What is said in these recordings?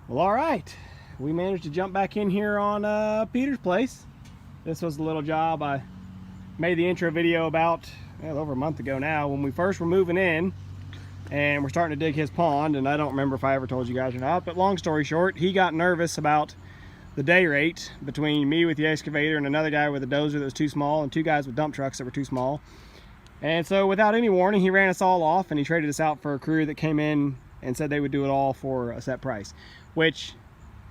Well, all right, we managed to jump back in here on Peter's place. This was a little job I made the intro video about over a month ago now, when we first were moving in and we're starting to dig his pond. And I don't remember if I ever told you guys or not, but long story short, he got nervous about the day rate between me with the excavator and another guy with a dozer that was too small, and two guys with dump trucks that were too small. And so without any warning, he ran us all off and he traded us out for a crew that came in and said they would do it all for a set price, which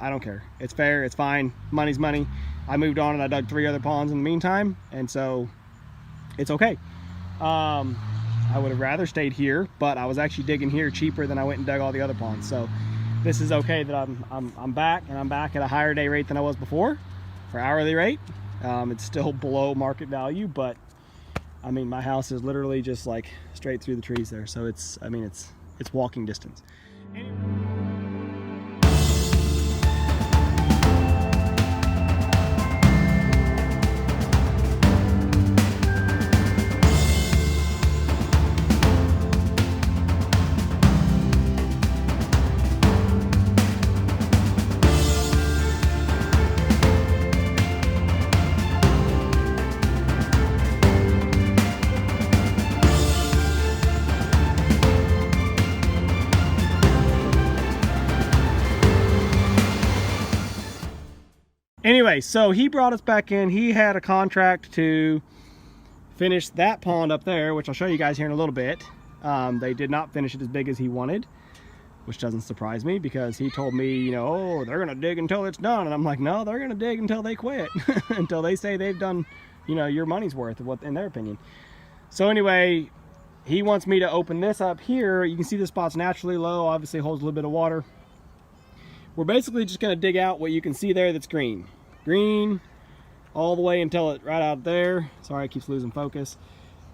I don't care. It's fair, it's fine, money's money. I moved on and I dug 3 other ponds in the meantime, and so it's okay. I would have rather stayed here, but I was actually digging here cheaper than I went and dug all the other ponds. So this is okay that I'm back, and I'm back at a higher day rate than I was before for hourly rate. It's still below market value, but I mean, my house is literally just like straight through the trees there. So it's walking distance. Anyway. Anyway, so he brought us back in. He had a contract to finish that pond up there, which I'll show you guys here in a little bit. They did not finish it as big as he wanted, which doesn't surprise me, because he told me, you know, oh, they're gonna dig until it's done. And I'm like, no, they're gonna dig until they quit, until they say they've done, you know, your money's worth, of what, in their opinion. So anyway, he wants me to open this up here. You can see the spot's naturally low, obviously holds a little bit of water. We're basically just going to dig out what you can see there that's green. Green all the way until it right out there. Sorry, it keeps losing focus.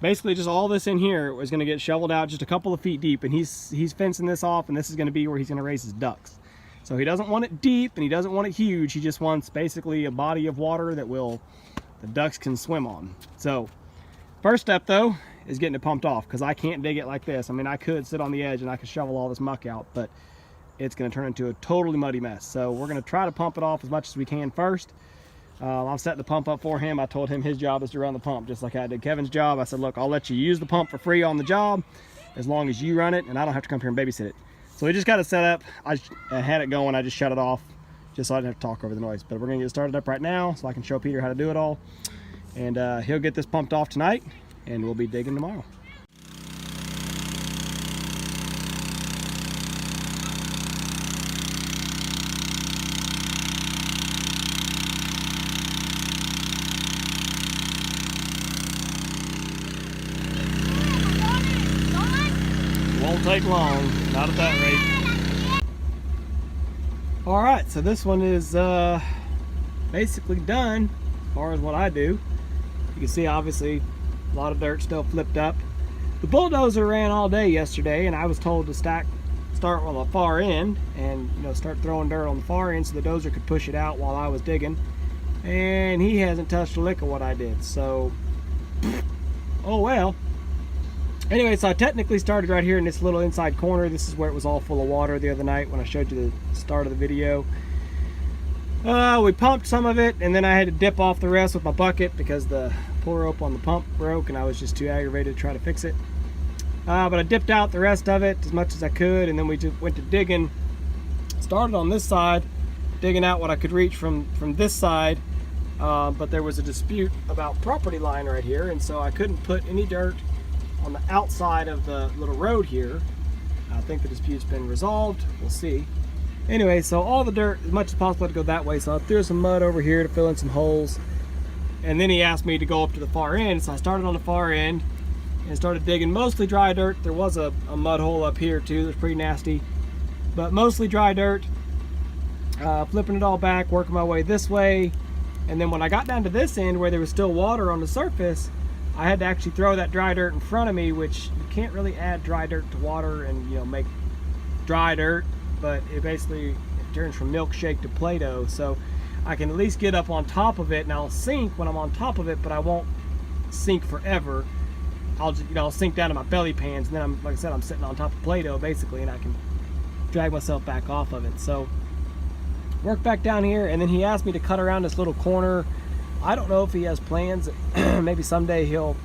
Basically just all this in here is going to get shoveled out just a couple of feet deep, and he's fencing this off, and this is going to be where he's going to raise his ducks. So he doesn't want it deep and he doesn't want it huge. He just wants basically a body of water that the ducks can swim on. So first step though is getting it pumped off, because I can't dig it like this. I mean, I could sit on the edge and I could shovel all this muck out, but it's going to turn into a totally muddy mess. So we're going to try to pump it off as much as we can first. I'm setting the pump up for him. I told him his job is to run the pump, just like I did Kevin's job. I said, look, I'll let you use the pump for free on the job as long as you run it, and I don't have to come here and babysit it. So we just got it set up. I had it going. I just shut it off just so I didn't have to talk over the noise. But we're going to get started up right now so I can show Peter how to do it all. And he'll get this pumped off tonight, and we'll be digging tomorrow. Won't take long, not at that rate. All right, so this one is basically done as far as what I do. You can see obviously a lot of dirt still flipped up. The bulldozer ran all day yesterday, and I was told to start on the far end and, you know, start throwing dirt on the far end so the dozer could push it out while I was digging. And he hasn't touched a lick of what I did, so oh well. Anyway, so I technically started right here in this little inside corner. This is where it was all full of water the other night when I showed you the start of the video. We pumped some of it, and then I had to dip off the rest with my bucket because the pull rope on the pump broke, and I was just too aggravated to try to fix it. But I dipped out the rest of it as much as I could, and then we just went to digging. Started on this side, digging out what I could reach from this side, but there was a dispute about property line right here, and so I couldn't put any dirt on the outside of the little road here. I think the dispute's been resolved. We'll see. Anyway, so all the dirt, as much as possible, had to go that way. So I threw some mud over here to fill in some holes. And then he asked me to go up to the far end. So I started on the far end and started digging mostly dry dirt. There was a mud hole up here too. That's pretty nasty. But mostly dry dirt. Flipping it all back, working my way this way. And then when I got down to this end where there was still water on the surface, I had to actually throw that dry dirt in front of me, which you can't really add dry dirt to water and, you know, make dry dirt, but it basically turns from milkshake to Play-Doh. So I can at least get up on top of it, and I'll sink when I'm on top of it, but I won't sink forever. I'll just, you know, I'll sink down to my belly pans, and then like I said, I'm sitting on top of Play-Doh basically, and I can drag myself back off of it. So worked back down here, and then he asked me to cut around this little corner. I don't know if he has plans. Maybe someday he'll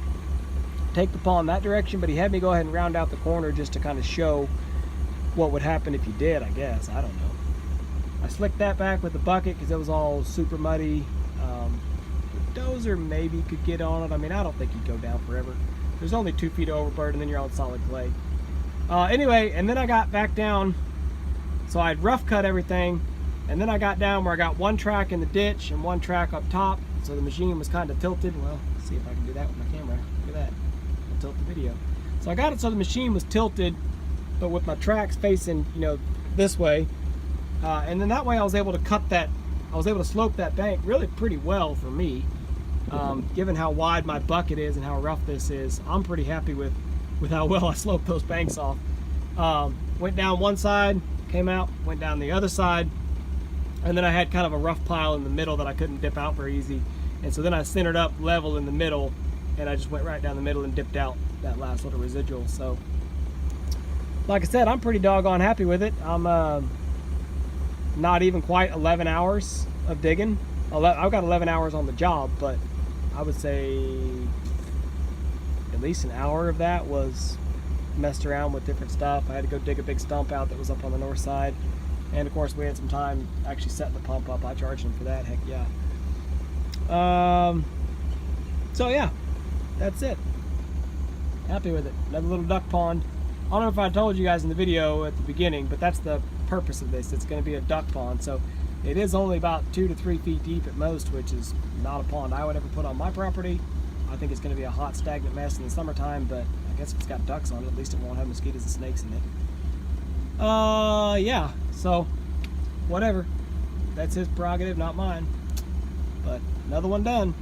take the pond that direction, but he had me go ahead and round out the corner just to kind of show what would happen if you did, I guess. I don't know. I slicked that back with the bucket because it was all super muddy. The dozer maybe could get on it. I mean, I don't think he'd go down forever. There's only 2 feet of overburden, and then you're on solid clay. Anyway, and then I got back down, so I'd rough cut everything, and then I got down where I got 1 track in the ditch and 1 track up top, so the machine was kind of tilted. Well, let's see if I can do that with my camera. Look at that. I'll tilt the video. So I got it so the machine was tilted, but with my tracks facing, you know, this way. And then that way I was able to cut that, I was able to slope that bank really pretty well for me. Given how wide my bucket is and how rough this is, I'm pretty happy with how well I sloped those banks off. Went down one side, came out, went down the other side, and then I had kind of a rough pile in the middle that I couldn't dip out very easy. And so then I centered up level in the middle, and I just went right down the middle and dipped out that last little residual. So, like I said, I'm pretty doggone happy with it. I'm not even quite 11 hours of digging. I've got 11 hours on the job, but I would say at least an hour of that was messed around with different stuff. I had to go dig a big stump out that was up on the north side, and of course we had some time actually setting the pump up. I charged him for that. Heck yeah. So yeah, that's it. Happy with it. Another little duck pond. I don't know if I told you guys in the video at the beginning, but that's the purpose of this. It's going to be a duck pond, so it is only about 2 to 3 feet deep at most, which is not a pond I would ever put on my property. I think it's going to be a hot, stagnant mess in the summertime, but I guess if it's got ducks on it, at least it won't have mosquitoes and snakes in it. Yeah, so whatever. That's his prerogative, not mine. But another one done.